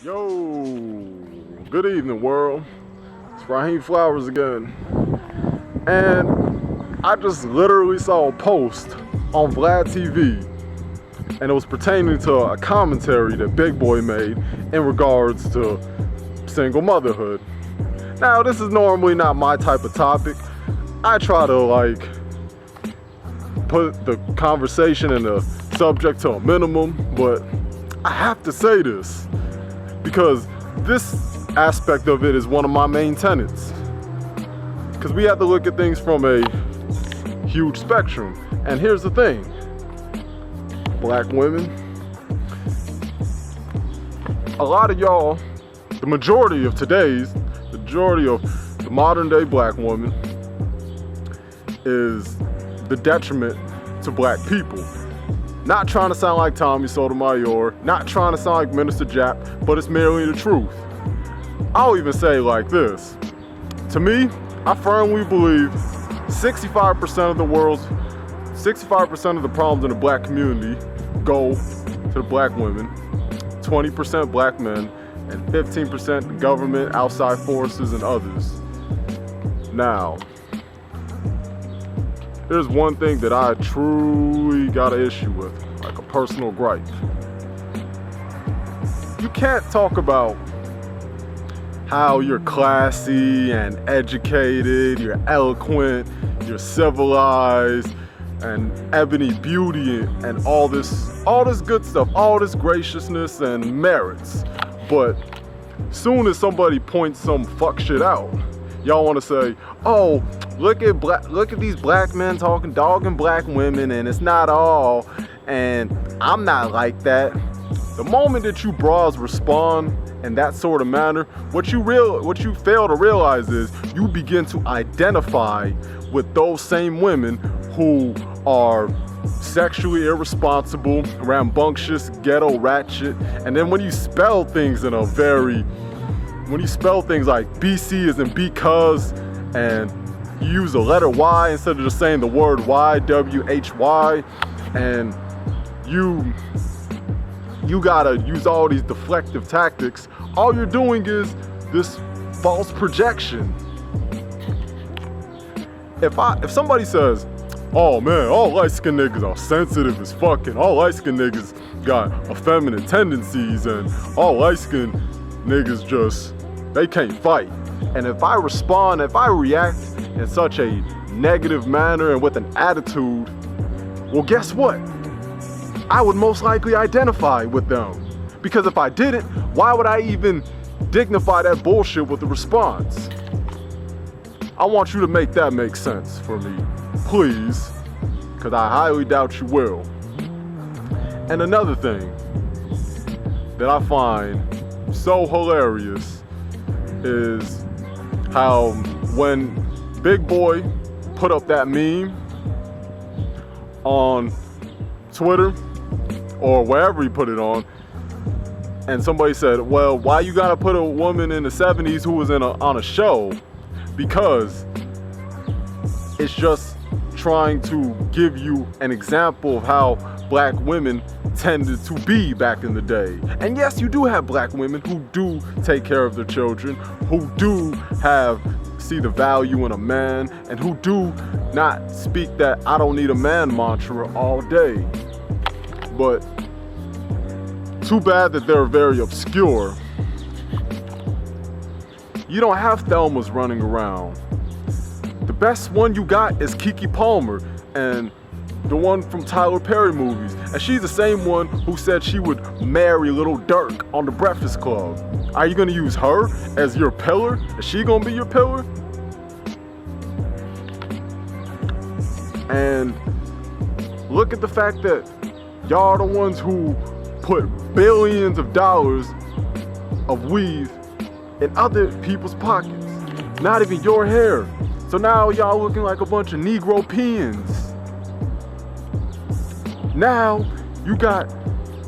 Yo, good evening, world. It's Raheem Flowers again. And I just literally saw a post on Vlad TV, and it was pertaining to a commentary that Big Boi made in regards to single motherhood. Now, this is normally not my type of topic. I try to put the conversation and the subject to a minimum, but I have to say this because this aspect of it is one of my main tenets. Because we have to look at things from a huge spectrum. And here's the thing. Black women, a lot of y'all, the majority of the modern day black woman is the detriment to black people. Not trying to sound like Tommy Sotomayor, not trying to sound like Minister Jap, but it's merely the truth. I'll even say like this. To me, I firmly believe 65% of the problems in the black community go to the black women, 20% black men, and 15% the government, outside forces, and others. Now, there's one thing that I truly got an issue with, like a personal gripe. You can't talk about how you're classy and educated, you're eloquent, you're civilized, and ebony beauty, and all this good stuff, all this graciousness and merits. But soon as somebody points some fuck shit out, y'all want to say, "Oh, look at these black men talking dogging black women, and it's not all, and I'm not like that." The moment that you bras respond in that sort of manner, what you fail to realize is you begin to identify with those same women who are sexually irresponsible, rambunctious, ghetto ratchet, and then when you spell things like BC is in because, and you use a letter Y instead of just saying the word YWHY, and you gotta use all these deflective tactics. All you're doing is this false projection. If somebody says, "Oh man, all light-skinned niggas are sensitive as fucking, all light-skinned niggas got effeminate tendencies, and all light-skinned niggas they can't fight," and if I react in such a negative manner and with an attitude, well, guess what? I would most likely identify with them. Because if I didn't, why would I even dignify that bullshit with a response? I want you to make that make sense for me, please, because I highly doubt you will. And another thing that I find so hilarious is how when Big Boi put up that meme on Twitter or wherever he put it on, and somebody said, "Well, why you gotta put a woman in the 70s who was on a show?" Because it's just trying to give you an example of how black women tended to be back in the day. And yes, you do have black women who do take care of their children, who do see the value in a man, and who do not speak that "I don't need a man" mantra all day. But too bad that they're very obscure. You don't have Thelmas running around. The best one you got is Keke Palmer, and the one from Tyler Perry movies. And she's the same one who said she would marry Little Dirk on The Breakfast Club. Are you gonna use her as your pillar? Is she gonna be your pillar? And look at the fact that y'all are the ones who put billions of dollars of weave in other people's pockets. Not even your hair. So now y'all looking like a bunch of Negro peons. Now you got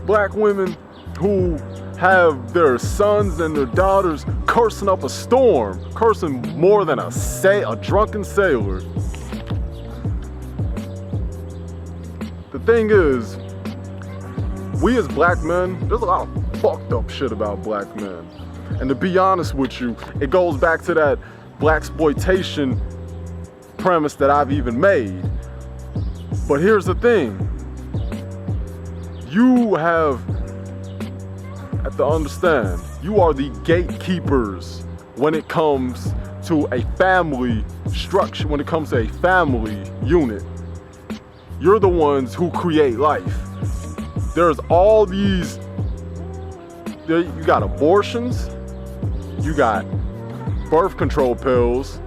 black women who have their sons and their daughters cursing up a storm, cursing more than a drunken sailor. The thing is, we as black men, there's a lot of fucked up shit about black men. And to be honest with you, it goes back to that blaxploitation premise that I've even made. But here's the thing. You have to understand, you are the gatekeepers when it comes to a family structure, when it comes to a family unit. You're the ones who create life. There's all these, you got abortions, you got birth control pills,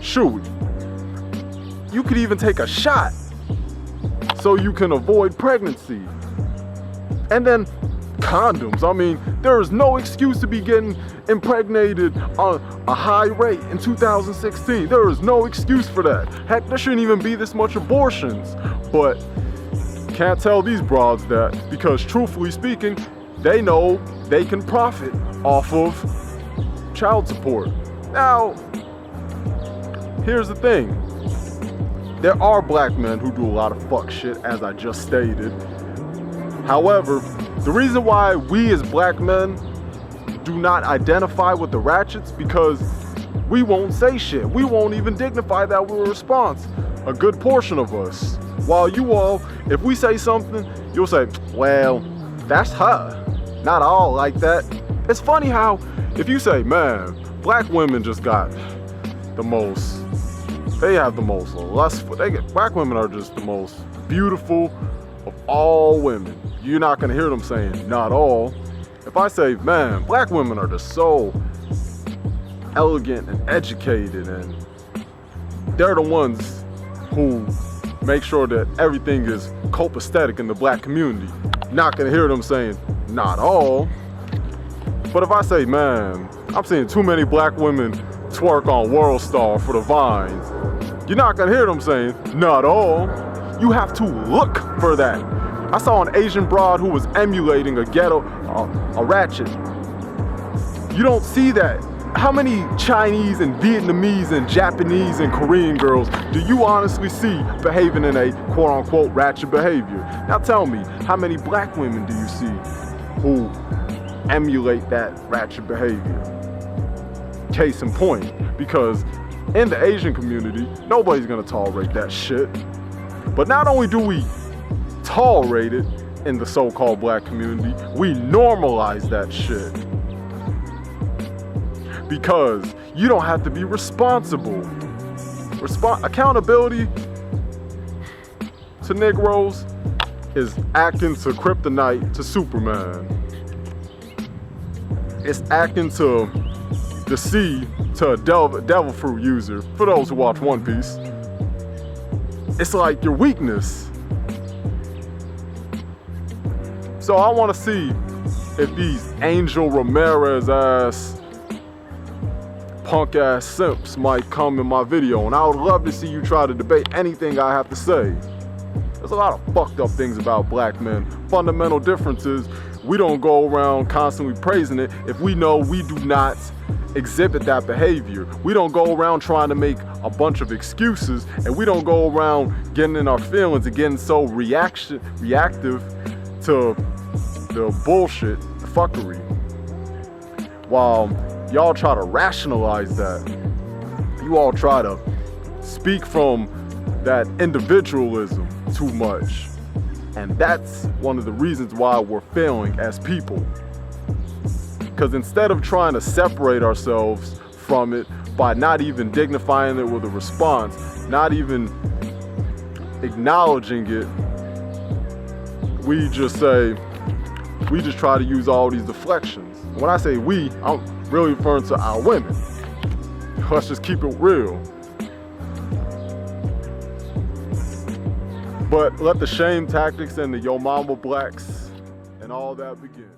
shoot, you could even take a shot so you can avoid pregnancy. And then condoms. I mean, there is no excuse to be getting impregnated on a high rate in 2016. There is no excuse for that. Heck, there shouldn't even be this much abortions. But can't tell these broads that, because truthfully speaking, they know they can profit off of child support. Now, here's the thing. There are black men who do a lot of fuck shit, as I just stated. However, the reason why we as black men do not identify with the ratchets, because we won't say shit. We won't even dignify that we're a response. A good portion of us. While you all, if we say something, you'll say, well, that's her. Not all like that. It's funny how, if you say, man, black women just got the most, they have the most lustful, black women are just the most beautiful of all women. You're not gonna hear them saying, not all. If I say, man, black women are just so elegant and educated, and they're the ones who make sure that everything is copacetic in the black community, not gonna hear them saying, not all. But if I say, man, I'm seeing too many black women twerk on World Star for the vines, you're not gonna hear them saying, not all. You have to look for that. I saw an Asian broad who was emulating a ghetto, a ratchet. You don't see that. How many Chinese and Vietnamese and Japanese and Korean girls do you honestly see behaving in a quote-unquote ratchet behavior? Now tell me, how many black women do you see who emulate that ratchet behavior? Case in point, because in the Asian community, nobody's gonna tolerate that shit. But not only do we tolerate it in the so-called black community, we normalize that shit. Because you don't have to be responsible. Accountability to Negroes is acting to kryptonite to Superman. It's acting to the sea to a devil fruit user, for those who watch One Piece. It's like your weakness. So I want to see if these Angel Ramirez ass, punk ass simps might come in my video, and I would love to see you try to debate anything I have to say. There's a lot of fucked up things about black men. Fundamental differences, we don't go around constantly praising it if we know we do not exhibit that behavior. We don't go around trying to make a bunch of excuses, and we don't go around getting in our feelings and getting so reactive to the bullshit, the fuckery. While y'all try to rationalize that, you all try to speak from that individualism too much. And that's one of the reasons why we're failing as people. Because instead of trying to separate ourselves from it by not even dignifying it with a response, not even acknowledging it, we just try to use all these deflections. When I say we, I'm really referring to our women. Let's just keep it real. But let the shame tactics and the yo mama blacks and all that begin.